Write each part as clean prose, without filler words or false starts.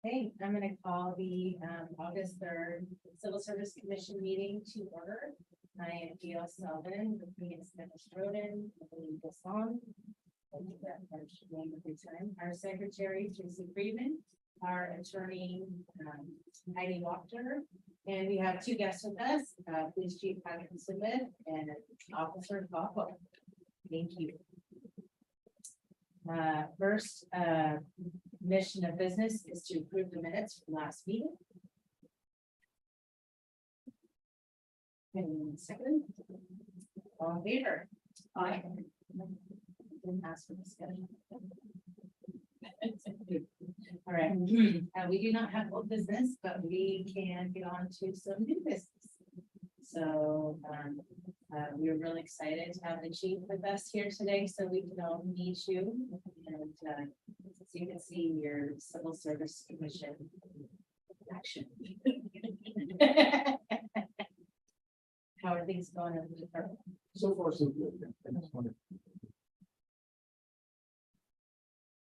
Okay, I'm gonna call the August 3rd Civil Service Commission meeting to order. I am Gail Sullivan, with me is Dennis Roden, I believe this on. Our secretary, Tracy Freeman, our attorney, Heidi Wachter, and we have two guests with us, Police Chief Patrick Smith and Officer Bob. Thank you. First, mission of business is to approve the minutes from last meeting. And second, all in favor? Aye. Didn't ask for discussion. All right, we do not have old business, but we can get on to some new business. So, we're really excited to have the chief with us here today, so we can all meet you and, so you can see your Civil Service Commission action. How are things going in the department? So far, so good. I just wanted-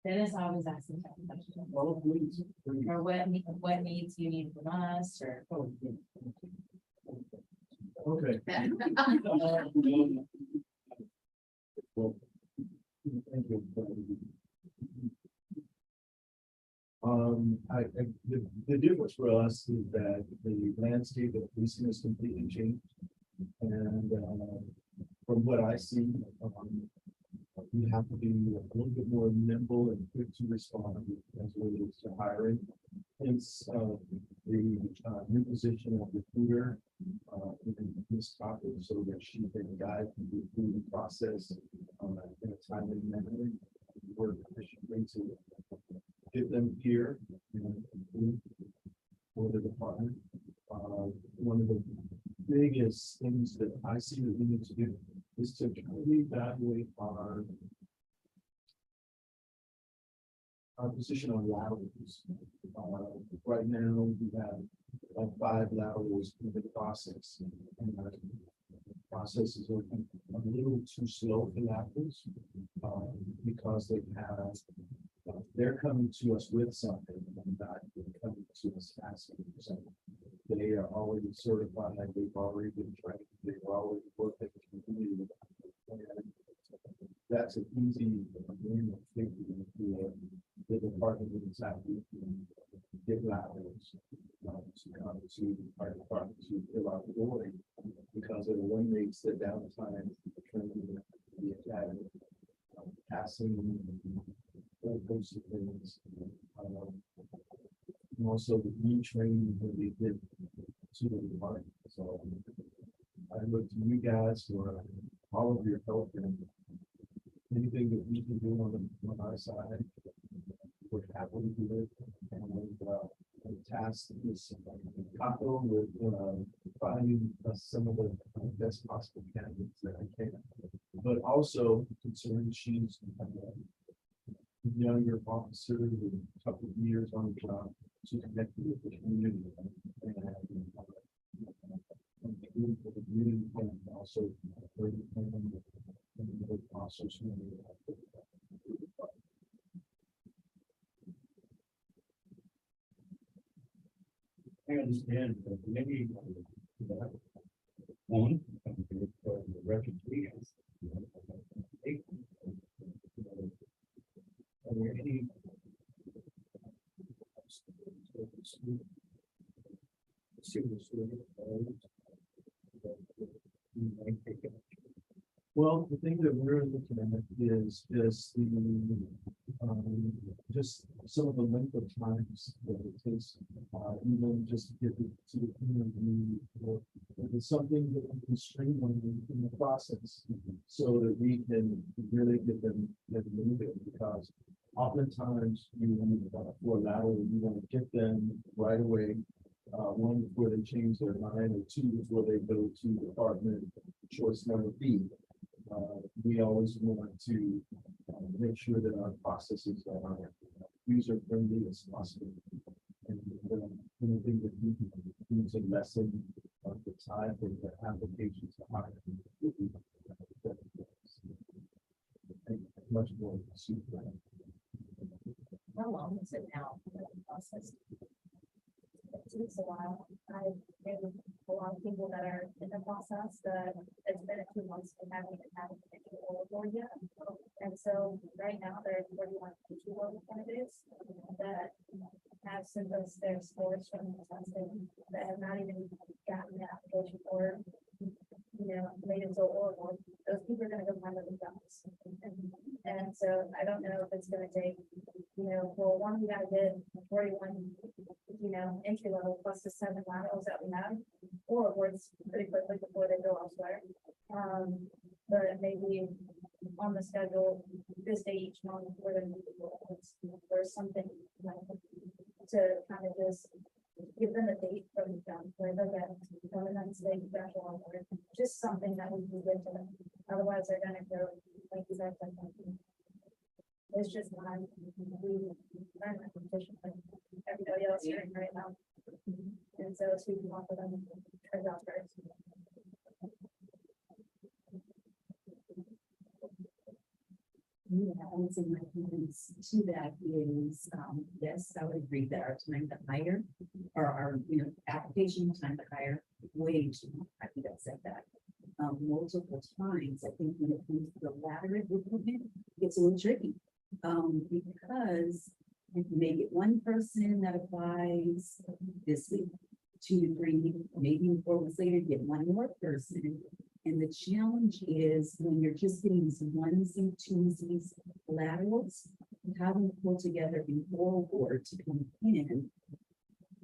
Dennis always asks me that question. Well, please. Or what needs you need from us, or Oh, good. Okay. Well, thank you. The difference for us is that the landscape of policing has completely changed. And, from what I see, we have to be a little bit more nimble and quick to respond as it relates to hiring. Hence, the new position of recruiter in this topic, so that she can guide the recruiting process in a timely manner. Work efficiently to get them here and improve for the department. One of the biggest things that I see that we need to do is to reevaluate our position on laterals. Right now, we have 5 laterals in the process. And the process is working a little too slow for laterals because they're coming to us with something and not coming to us asking for something. They are already certified, they've already been trained, they've already worked at the community. And that's an easy agreement for the department exactly get laterals to come to our department to fill out the void because it eliminates the downtime, the training, the academy, passing, all those things. And also the retraining that we did to the department. So I look to you guys for all of your help and anything that we can do on our side. We're happy to do it. And the task is Capo with finding some of the best possible candidates that I can. But also considering she's a younger officer with a couple of years on the job, to connect with the community and also I understand that maybe one reputation. Are there any well, the thing that we're looking at is the just some of the length of times that it takes, even just to get to the community. It's something that we can streamline in the process, so that we can really get them moving. Because oftentimes for a lateral, you want to get them right away. One, before they change their mind, or two, before they go to department choice number B. We always want to make sure that our processes are user friendly as possible. And anything that we can do to lessen the time for the applications to hire. Much more super. How long is it now? The process? It takes a while. I've known a lot of people that are in the process that it's been a few months and haven't even had any oral board yet. And so right now there's 41 teacher level candidates that have sent us their scores from the testing that have not even gotten the application for, made it to oral board. Those people are gonna go find other jobs. And so I don't know if it's gonna take, well, one, we gotta get 41 entry level plus the 7 laterals that we have, or awards pretty quickly before they go elsewhere. But maybe on the schedule, this day each month, we're gonna do the awards or something to kind of just give them a date from them, where they'll get government state special award, just something that we can give to them. Otherwise, they're gonna go, like you said, it's just not, we learn that competition, like everybody else here right now. And so it's who can offer them turns out first. Yeah, I would say my comments to that is, yes, I would agree that our time to hire, or our, application time to hire, way too long. I think I've said that. Multiple times, I think when it comes to the latter recruitment, it's a little tricky. Because you may get one person that applies this week, 2 to 3, maybe 4 weeks later, get one more person. And the challenge is when you're just getting these onesie, twosies, laterals, how do you pull together an oral board to come in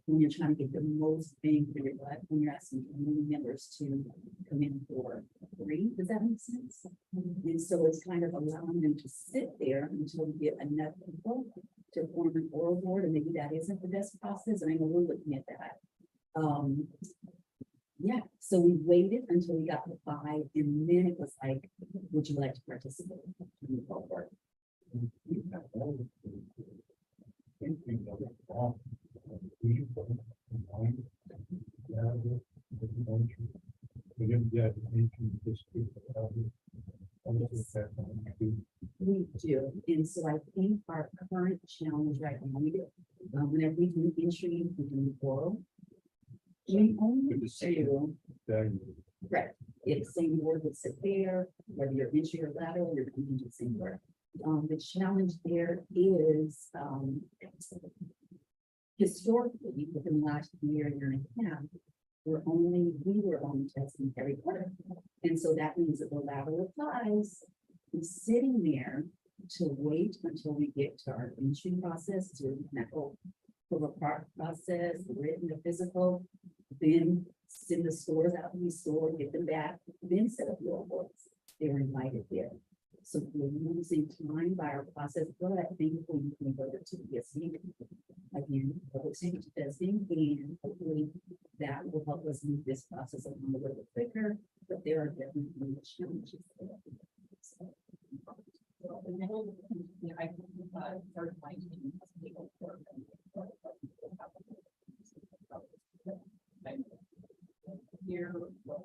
when you're trying to get the most bang for your buck, when you're asking community members to come in for free? Does that make sense? And so it's kind of allowing them to sit there until we get enough people to form an oral board, and maybe that isn't the best process, and I know we're looking at that. Yeah, so we waited until we got to 5, and then it was like, would you like to participate? Move forward. We do, and so I think our current challenge right now, we do, whenever we do entry, we do oral. We only do, right, if the same board would sit there, whether you're entry or lateral, you're coming to the same board. The challenge there is, historically, within the last year and a half, we were only testing every quarter. And so that means that the lateral applies, is sitting there to wait until we get to our entry process, to that whole process, the written, the physical, then send the scores out in the store, get them back, then set up your boards. They were invited there. So we're losing time by our process, but I think we can go to PSC again, public safety testing, and hopefully that will help us move this process along a little bit quicker, but there are definitely challenges there. So, I started my team as legal work. Here, what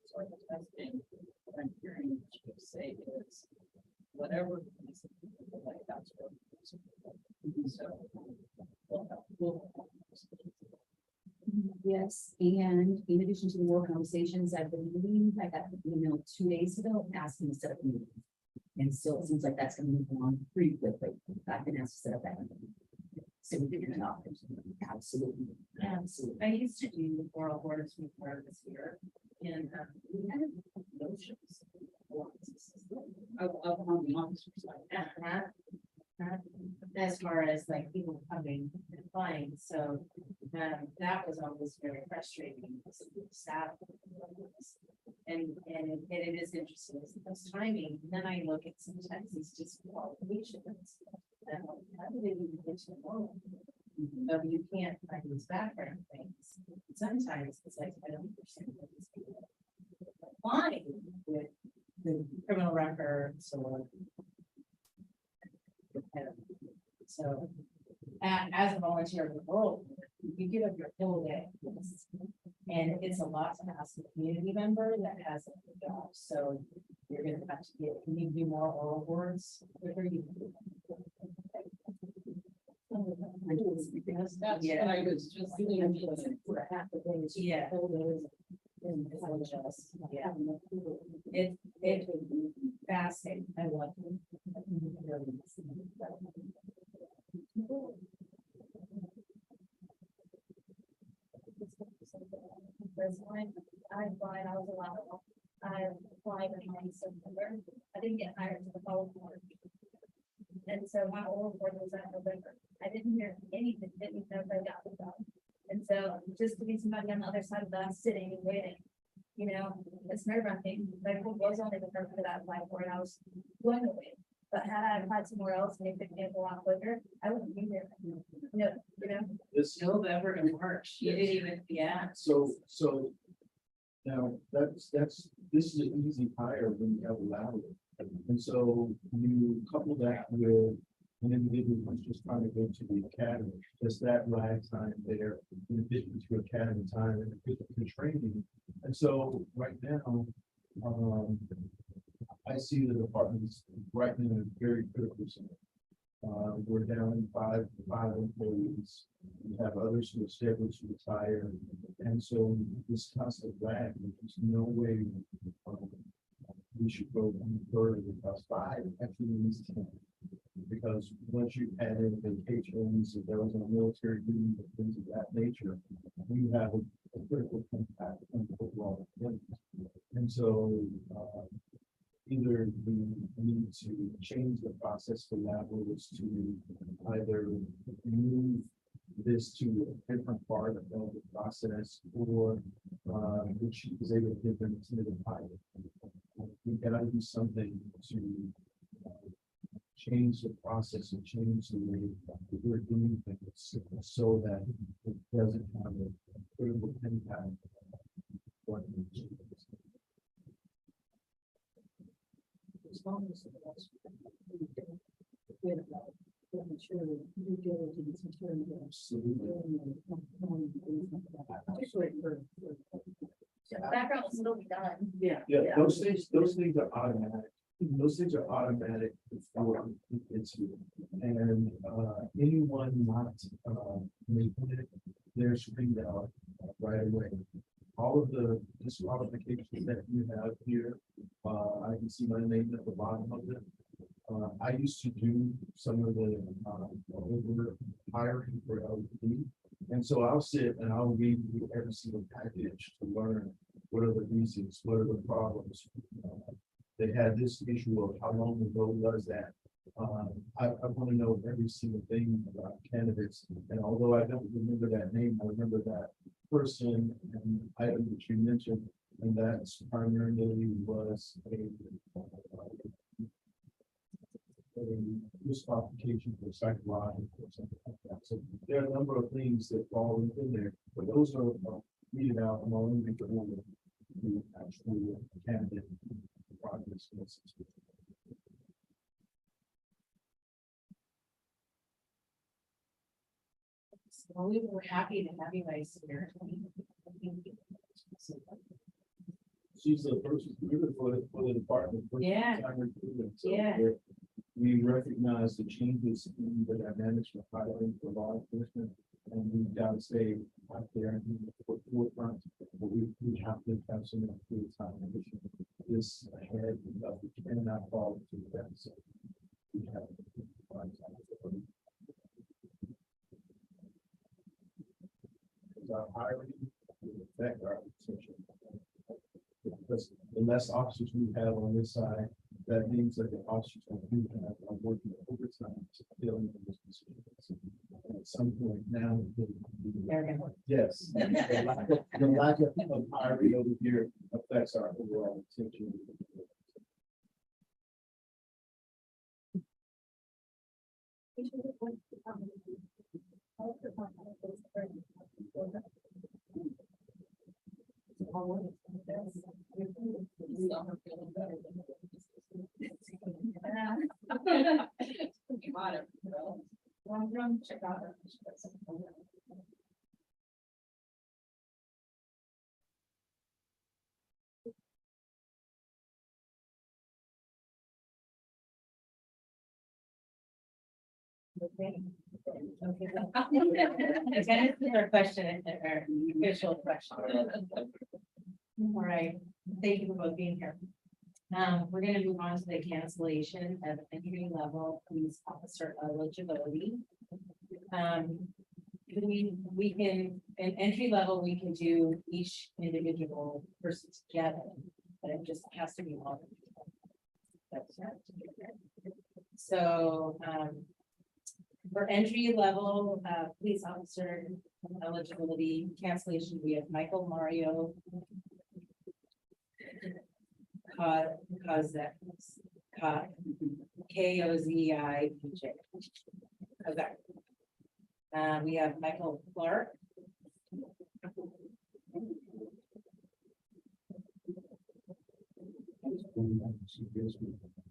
sort of testing, what I'm hearing you say is whatever. Like that's what. So. Yes, and in addition to the more conversations, I believe I got an email 2 days ago asking to set up a meeting. And so it seems like that's gonna move on pretty quickly. I've been asked to set up that. So we figured it out. Absolutely. Absolutely. I used to do oral boards before this year, and we had no shows. Of on the officers like that. As far as like people coming and applying, so that was always very frustrating. Staff. And it is interesting, it's timing, and then I look at sometimes it's just qualifications. How do they even get to know? You can't find these background things. Sometimes it's like, I don't understand what these people are applying with the criminal records or. So, as a volunteer in the world, you give up your whole day. And it's a lot to ask a community member that has a job, so you're gonna have to get, can you do more oral boards? That's Yeah. what I was just doing. For half the days. Yeah. And it's all just, yeah. It fascinating. I love it. First one, I applied, I was allowed, I applied in September, I didn't get hired to the following board. And so my oral board was at November, I didn't hear anything, didn't even know if I got the job. And so just to be somebody on the other side of that, sitting and waiting, you know, it's nerve wracking, like what was only the purpose that I applied for, and I was going to wait. But had I applied somewhere else and they picked me up a lot quicker, I wouldn't be here. No, you know, This, November and March, you didn't even, yeah. so. Now, this is an easy hire when you have a lateral. And so you couple that with an individual who's just trying to go to the academy, just that lag time there, in addition to academy time and in addition to training. And so right now, I see the department is right in a very critical zone. We're down five employees. We have others who are scheduled to retire. And so this constant lag, there's no way we should go any further because five actually means 10. Because once you add in vacations, if there was a military duty, things of that nature, we have a critical impact on the overall. And so, either we need to change the process for laterals to either move this to a different part of the process or which is able to give them to the pilot. We gotta do something to change the process and change the way that we're doing things so that it doesn't have a critical impact. on the As long as it's good about making sure that due diligence in terms of especially for. background will still be done. Yeah. Yeah, those things are automatic. Those things are automatic before it's here. And anyone not making it, they're screened out right away. All of the disqualifications that you have here, I can see my name at the bottom of it. I used to do some of the over hiring for LD. And so I'll sit and I'll read through every single package to learn what are the reasons, what are the problems. They had this issue of how long ago was that. I want to know every single thing about candidates. And although I don't remember that name, I remember that person and item that you mentioned. And that's primarily was a disqualification for psychological or something like that. So there are a number of things that fall within there, but those are weeded out among the actual candidate progress. Well, we were happy to have you guys here. She's the first recruiter for the department. first Yeah. time recruiter. So Yeah. We recognize the changes in the dynamics for hiring for law enforcement. And we've got to stay out there and be the forefront, but we have to have some full time mission. This ahead, we cannot fall to that. So we have to find time. Because our hiring will affect our retention. Because the less officers we have on this side, that means that the officers that we have are working overtime to fill in this position. And at some point now. Yes. The lack of hiring over here affects our overall retention. From Chicago. Okay. Okay. It's kind of our question, our official question. All right, thank you for both being here. We're gonna move on to the cancellation of entry level police officer eligibility. We can, in entry level, we can do each individual person together, but it just has to be one. That's it. So, for entry level, police officer eligibility cancellation, we have Michael Mario. Kozak, K-O-Z-I-P-J. Kozak. We have Michael Clark.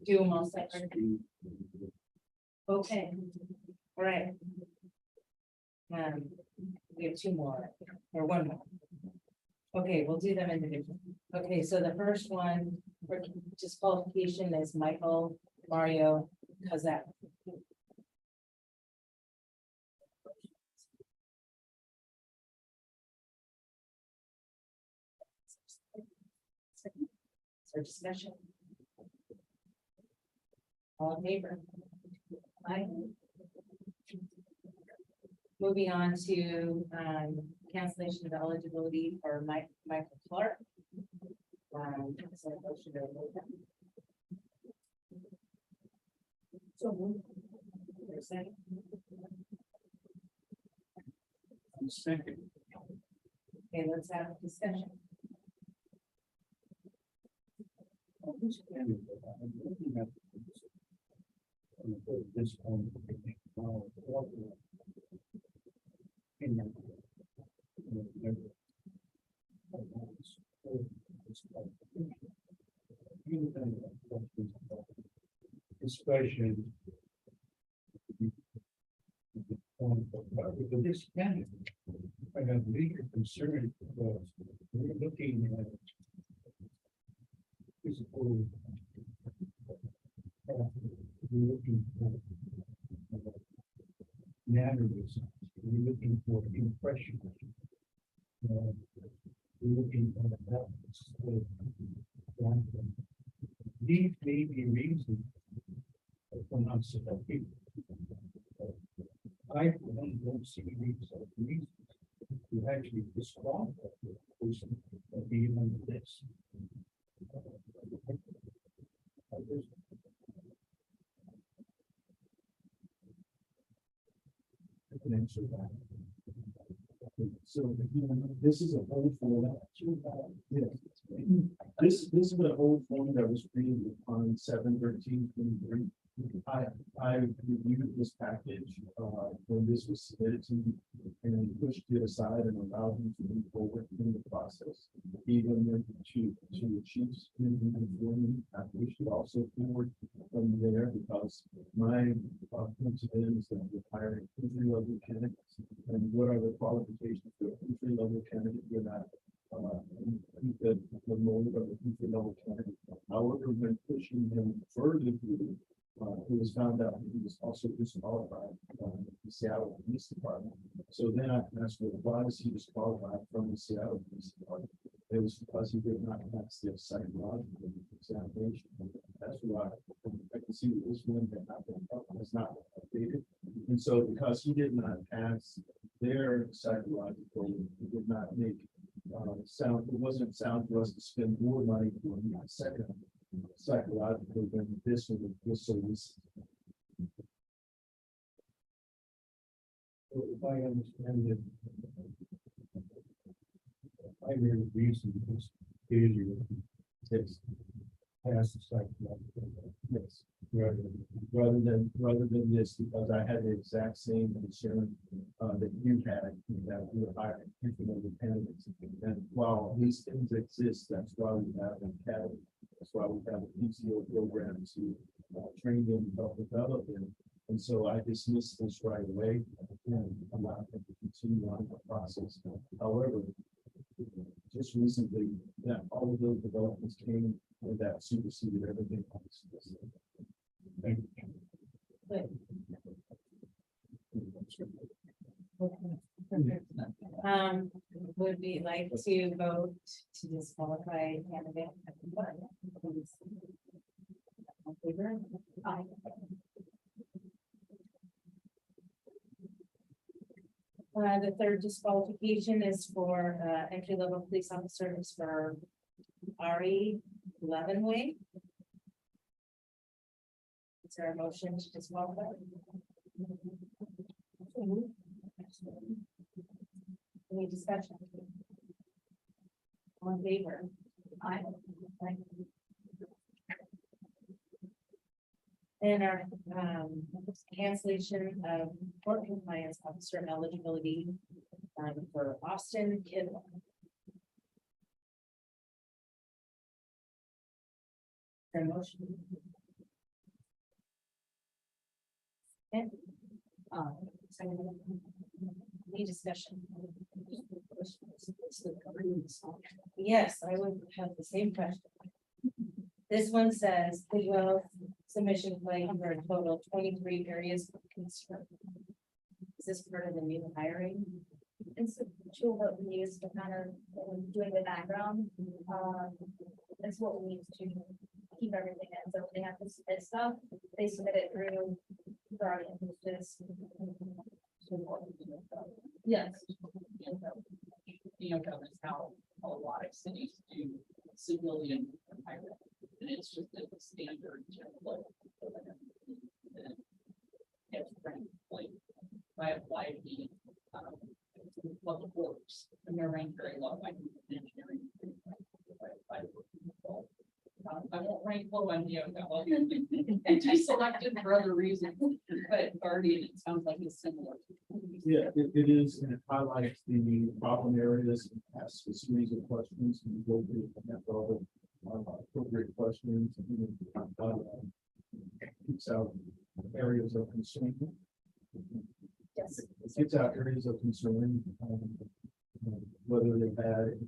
Do them all separate. Okay, all right. We have two more, or one more. Okay, we'll do them individually. Okay, so the first one for disqualification is Michael Mario Kozak. So discussion. All in favor? Aye. Moving on to cancellation of eligibility for Michael Clark. So motion to remove that. So moved. Is there a second? Second. Okay, let's have a discussion. This one. Discussion. With this candidate, I have legal concern because we're looking at physical. We're looking for mannerisms. We're looking for impression. We're looking for these may be reasons for not selecting. I don't see these reasons to actually disqualify the person from being on the list. I can answer that. So, this is a whole form. Yes. This is a whole form that was created on 7/13/23. I reviewed this package, when this was submitted to me and pushed it aside and allowed me to move forward in the process. Even with to chiefs in I pushed it also forward from there because my principle is that we're hiring entry level candidates. And what are the qualifications for entry level candidate? We're not the mold of the entry level candidate. However, when pushing him further through, it was found out he was also disqualified from the Seattle Police Department. So then I asked, well, why is he disqualified from the Seattle Police Department? It was because he did not pass their psychological examination. That's why I can see that this one that happened was not updated. And so because he did not pass their psychological, he did not make sound, it wasn't sound for us to spend more money on a second psychological than this one was so recent. So if I understand it, primary reason is failure to pass the psychological. Yes. Rather than this, because I had the exact same concern that you had, that we were hiring different candidates. And while these things exist, that's why we have an academy. That's why we have a PCO program to train them, help develop them. And so I dismissed this right away and allowed them to continue on the process. However, just recently, that all of those developments came and that superseded everything else. Thank you. Good. Would we like to vote to disqualify candidate? Please. All in favor? Aye. The third disqualification is for entry-level police officers for RE 11 way. Is there a motion to disqualify? Any discussion? All in favor? Aye. Aye. And our cancellation of court compliance officer eligibility for Austin Kittle. Their motion. Okay. Second. Any discussion? Yes, I would have the same question. This one says, Goodwill submission claim for a total of 23 areas of concern. Is this part of the new hiring? It's a tool that we use to kind of doing the background. That's what we use to keep everything in. So if they have to submit stuff, they submit it through Guardian, which is. Yes. You know, that's how a lot of cities do civilian hiring. And it's just a standard template. I applied the public works and they're ranked very low. I think engineering. I won't rank low on yoga. And just selected for other reasons, but Guardian, it sounds like it's similar. Yeah, it is, and it highlights the problem areas, and asks a series of questions, and you go through and have all the appropriate questions. And keeps out areas of concern. Yes. It gets out areas of concern, whether they've had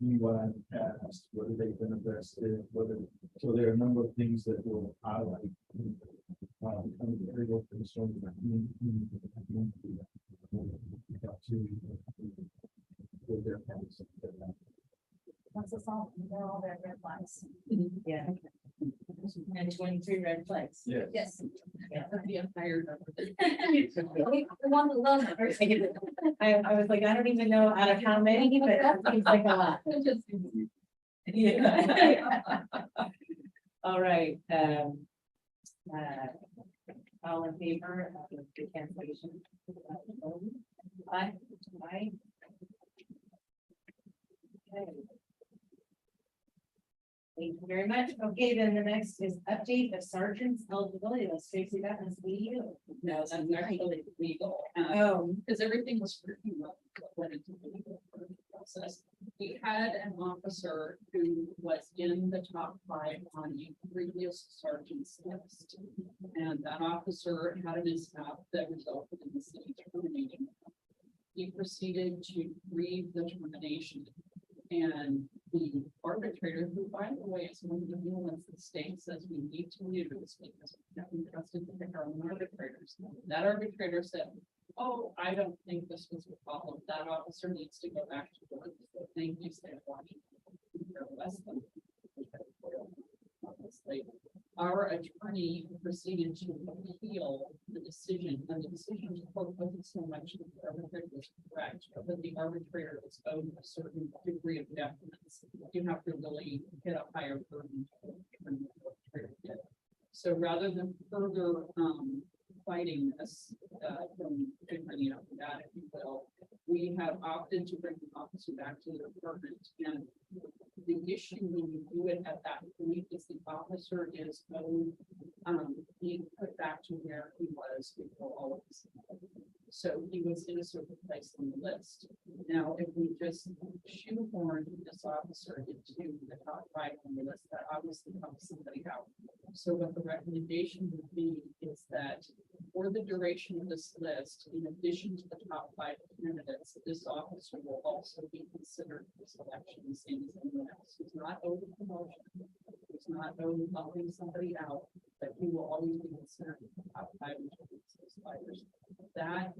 DUI in the past, whether they've been arrested, whether, so there are a number of things that will highlight. Kind of area of concern. Once it's all, they're all their red flags. Yeah. And 23 red flags. Yes. Yes. The hired. The one that loves it. I was like, I don't even know out of how many, but it seems like a lot. Yeah. All right, all in favor of the cancellation? Aye. Aye. Okay. Thank you very much. Okay, then the next is update of sergeant's eligibility. Let's Tracy, that must be you. No, that's actually legal. Oh, Because everything was pretty well according to the legal process. We had an officer who was in the top 5 on a previous sergeant's list. And that officer had an mishap that resulted in the city terminating him. He proceeded to grieve the termination. And the arbitrator, who by the way is one of the new ones the state says we need to use because we have been trusted to pick our own arbitrators. That arbitrator said, oh, I don't think this was a problem. That officer needs to go back to work. Thank you, State of Washington. Our attorney proceeded to appeal the decision, and the decision to quote wasn't so much that the arbitrator was correct, but that the arbitrator was owed a certain degree of deference. You have to really hit a higher burden. So rather than further fighting this from figuring out that, if you will, we have opted to bring the officer back to the department. And the issue when you do it at that point is the officer is being put back to where he was before all of this. So he was in a certain place on the list. Now, if we just shoehorn this officer into the top 5 on the list, that obviously helps somebody out. So what the recommendation would be is that for the duration of this list, in addition to the top 5 candidates, this officer will also be considered for selection, the same as anyone else. He's not owed a promotion. He's not owed bumping somebody out, but he will always be considered for the top 5 aspirers. That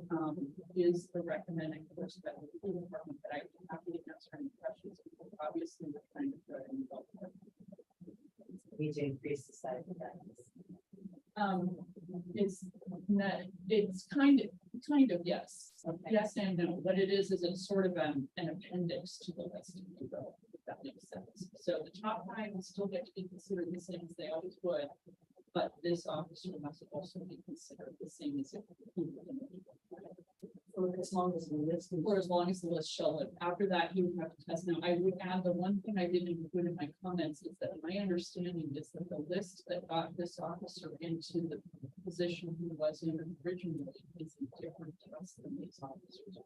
is the recommended course that the school department, but I'm happy to answer any questions. Because obviously, we're trying to go and develop. We to increase the size of that. It's not, it's kind of, yes. Yes and no. What it is it's sort of an appendix to the list, if you will, if that makes sense. So the top 5 will still get to be considered the same as they always would, but this officer must also be considered the same as if. For as long as the list. For as long as the list shall live. After that, he would have to test. Now, I would add the one thing I didn't include in my comments is that my understanding is that the list that got this officer into the position he was in originally is a different test than these officers.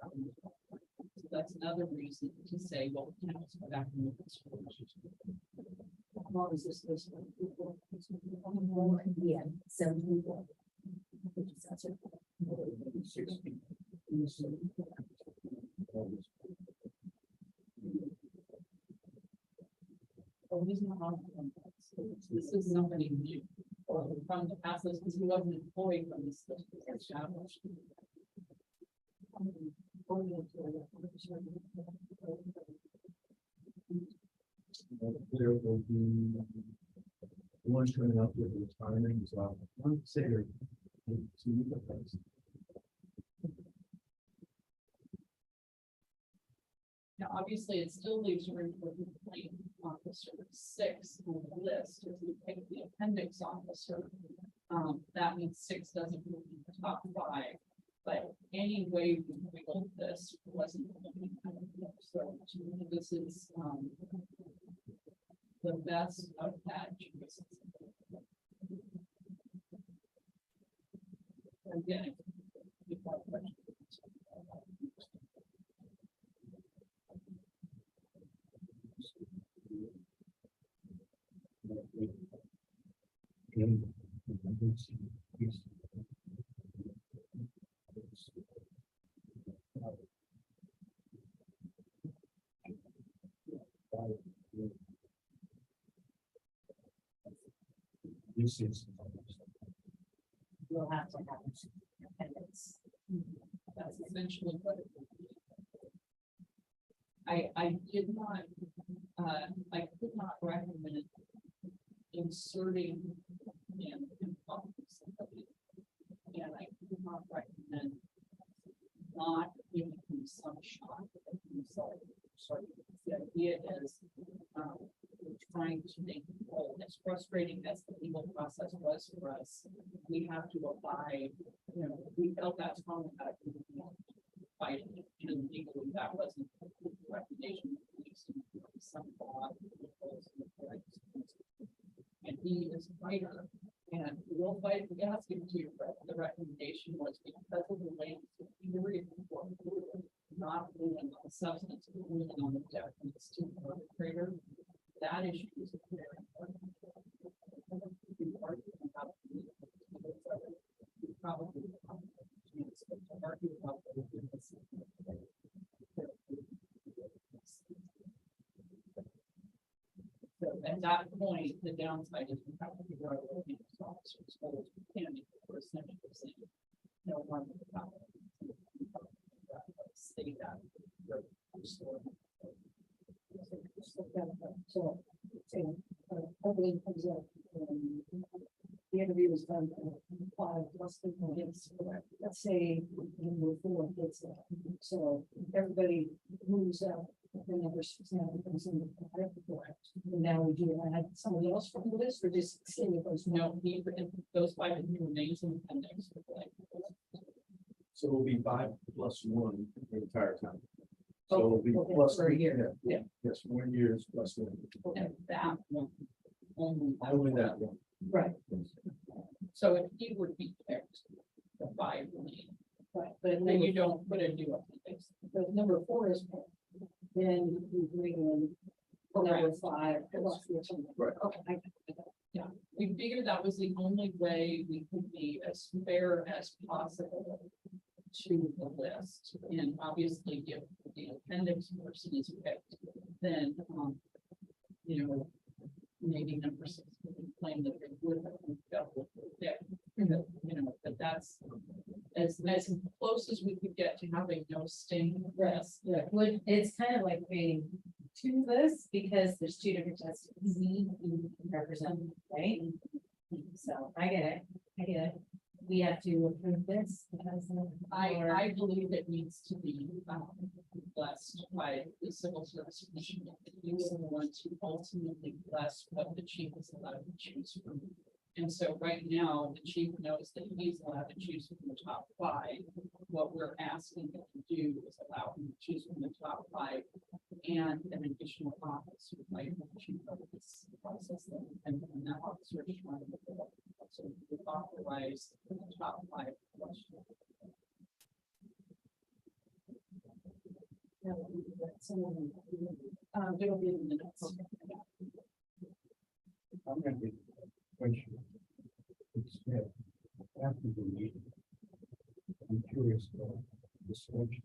So that's another reason to say, well, you know, let's go back and look at this. How long is this list? Yeah, 7 people. Well, he's not on the list. This is somebody new or from the past list because he wasn't employed from this list. It's established. There will be one coming up with retirement as well. One consider to the place. Now, obviously, it still leaves room for complaint officer 6 on the list. If you pick the appendix officer, that means 6 doesn't move in the top 5. But any way we wiggled this wasn't. So to me, this is the best of that choice. Again, if you have questions. This is. We'll have to have appendix. That's essentially what it would be. I did not, I could not recommend inserting in somebody. And I could not recommend not giving him some shot at himself. Sorry, the idea is, we're trying to make it whole. As frustrating as the legal process was for us, we have to abide, you know, we felt that strong about fighting it, and legally that wasn't the recommendation. Some law, and he is a fighter, and we'll fight if we ask him to, but the recommendation was because of the way not ruling on the substance, but ruling on the death of the student arbitrator. That issue is very important. Probably argue about so at that point, the downside is we have to figure out what the officers can be for essentially saying no one with the power. Say that. So, everything comes up. The interview was done 5 less than minutes. Let's say number 4 gets that. So everybody moves up. The number 6 now becomes in the correct. And now we do add somebody else from the list or just stay with those. No, he, those 5 remains in the appendix. So it'll be 5 plus 1 the entire time. So it'll be Okay, plus for a year. Yeah, yes, 1 year is plus 1. And that one, only. Only that one. Right, So if he would be picked, the 5 remain, right. But then you don't put a new appendix. But number 4 is, then you bring in number 5. plus the attorney. Right. Okay. I got it. we figured that was the only way we could be as fair as possible to the list. And obviously, if the appendix person is picked, then, you know, maybe number 6 would claim that they would have dealt with it. You know, but that's as close as we could get to having no sting list. Would, it's kind of like creating two lists because there's two different tests you represent, right? So I get it. We have to approve this because of. I believe it needs to be blessed by the civil service commission. These are the ones who ultimately bless what the chief is allowed to choose from. And so right now, the chief knows that he's allowed to choose from the top 5. What we're asking him to do is allow him to choose from the top 5 and an additional officer, like the chief of this process, and that officer is trying to develop. So we authorize the top 5 questions. It'll be in the minutes. I'm gonna be question. It's after the meeting. I'm curious about the selection.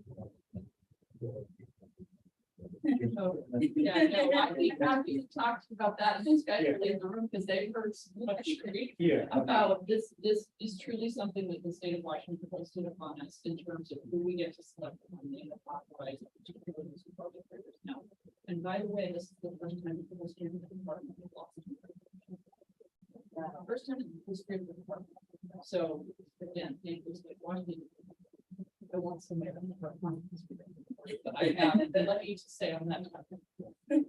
So, yeah, no, I'd be happy to talk about that, especially in the room, because they've heard so much grief Yeah. about this is truly something that the state of Washington posted upon us in terms of who we get to select on the authorized, particularly those public figures now. And by the way, this is the first time it was in the Department of Law. First time in the history of the department. So again, it was like Washington. I want somebody on the department. But I have, let me just say on that topic.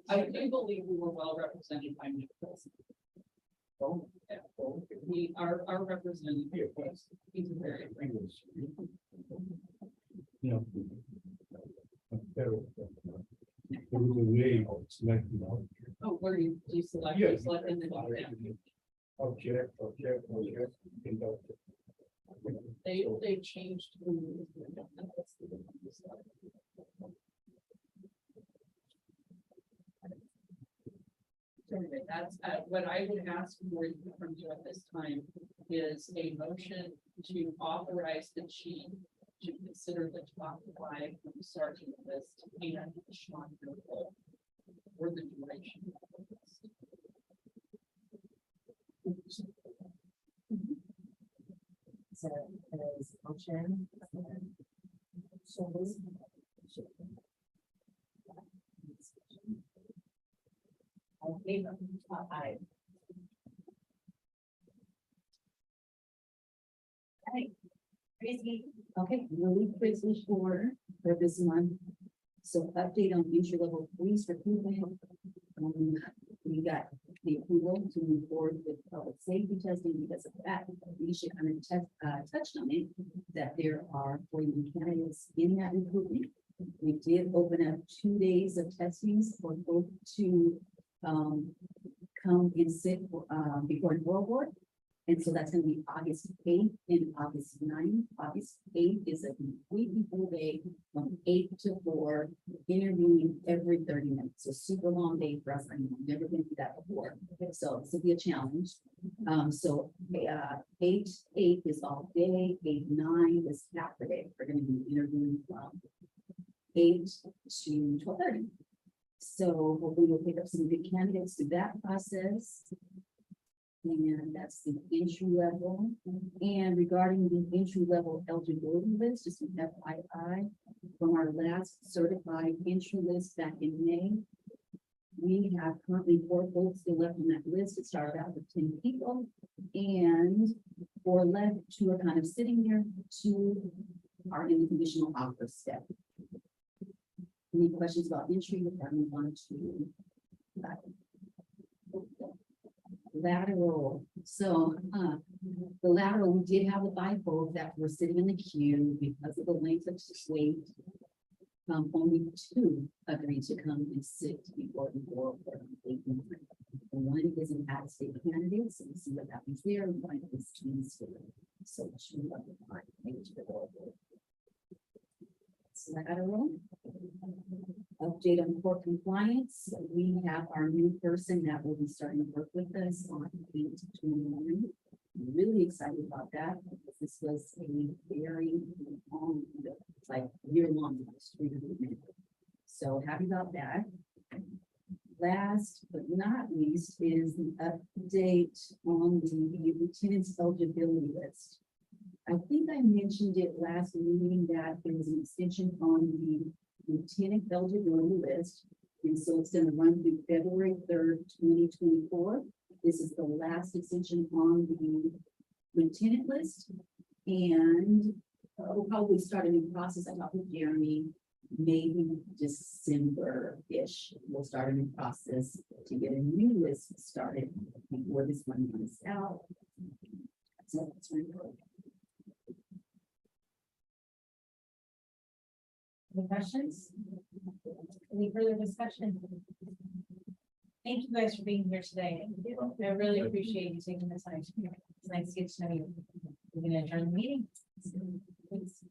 I do believe we were well represented by Nicholas. Oh, Yeah, we are representative, was, he's a very, you know. There was a way of selecting out. oh, where you, do you select, Yeah. you select in the document. Okay. They changed. So anyway, that's, what I would ask for you from you at this time is a motion to authorize the chief to consider the top 5 from the sergeant list and Sean Hill for the duration of the list. So, as motion. So this. Okay, top 5. Hey, Tracy. Okay, relief prisoners for this month. So update on entry level police recruitment. We got the approval to move forward with public safety testing because of that. We should kind of touched on it, that there are 41 candidates in that recruitment. We did open up 2 days of testings for both to come and sit before the World War. And so that's gonna be August 8th and August 9th. August 8th is a completely full day from 8 to 4, interviewing every 30 minutes. A super long day for us. I've never been through that before. So this will be a challenge. So 8 is all day, 8, 9 is half the day. We're gonna be interviewing from 8 to 12:30. So hopefully we'll pick up some good candidates through that process. And that's the entry level. And regarding the entry level eligibility list, just an FYI, from our last certified entry list back in May, we have currently 4 folks still left on that list. It started out with 10 people, and 4 left, 2 are kind of sitting there, 2 are in the conditional offer step. Any questions about entry? Before I move on to lateral. So the lateral, we did have the 5 folks that were sitting in the queue because of the length of wait. Only 2 agreed to come and sit before the board. One is an out-of-state candidate, so we see what happens there. One is transfer. So 2 of the 5 made to the board. Lateral. Update on court compliance, we have our new person that will be starting to work with us on 8/21. Really excited about that. This was a very long, like year-long. So happy about that. Last but not least is the update on the lieutenant's eligibility list. I think I mentioned it last meeting that there was an extension on the lieutenant eligibility list. And so it's gonna run through February 3rd, 2024. This is the last extension on the lieutenant list. And we'll probably start a new process. I talked with Jeremy, maybe December-ish. We'll start a new process to get a new list started before this one runs out. So that's my report. Any questions? Any further discussion? Thank you guys for being here today. I really appreciate you taking the time. It's nice to get to know you. We're gonna adjourn the meeting. Thanks.